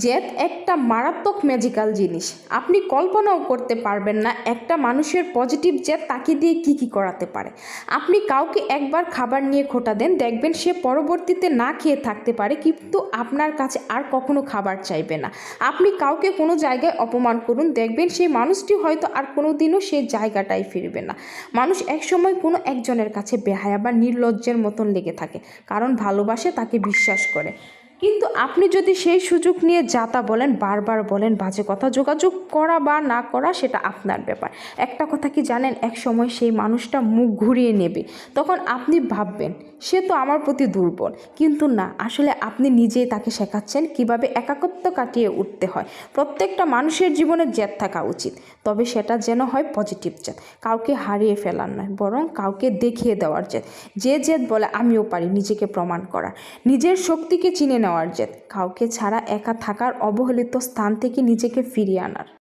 জেদ একটা মারাত্মক ম্যাজিক্যাল জিনিস। আপনি কল্পনাও করতে পারবেন না একটা মানুষের পজিটিভ জেদ তাকে দিয়ে কি করাতে পারে। আপনি কাউকে একবার খাবার নিয়ে খোঁটা দেন, দেখবেন সে পরবর্তীতে না খেয়ে থাকতে পারে, কিন্তু আপনার কাছে আর কখনো খাবার চাইবে না। আপনি কাউকে কোনো জায়গায় অপমান করুন, দেখবেন সেই মানুষটি হয়তো আর কোনো দিনও সেই জায়গাটায় ফিরবে না। মানুষ একসময় কোনো একজনের কাছে বেহায়া বা নির্লজ্জের মতন লেগে থাকে, কারণ ভালোবাসে, তাকে বিশ্বাস করে। কিন্তু আপনি যদি সেই সুযোগ নিয়ে যাতা বলেন, বারবার বলেন বাজে কথা, যোগাযোগ করা বা না করা সেটা আপনার ব্যাপার। একটা কথা কি জানেন, এক সময় সেই মানুষটা মুখ ঘুরিয়ে নেবে। তখন আপনি ভাববেন সে তো আমার প্রতি দুর্বল, কিন্তু না, আসলে আপনি নিজেই তাকে শেখাচ্ছেন কিভাবে একাকিত্ব কাটিয়ে উঠতে হয়। প্রত্যেকটা মানুষের জীবনে জেদ থাকা উচিত, তবে সেটা যেন হয় পজিটিভ জেদ, কাউকে হারিয়ে ফেলার নয়, বরং কাউকে দেখিয়ে দেওয়ার জেদ। যে জেদ বলে আমিও পারি, নিজেকে প্রমাণ করার, নিজের শক্তিকে চিনে নেওয়ার জেদ, কাউকে ছাড়া একা থাকার অবহেলিত স্থান থেকে নিজেকে ফিরিয়ে আনার।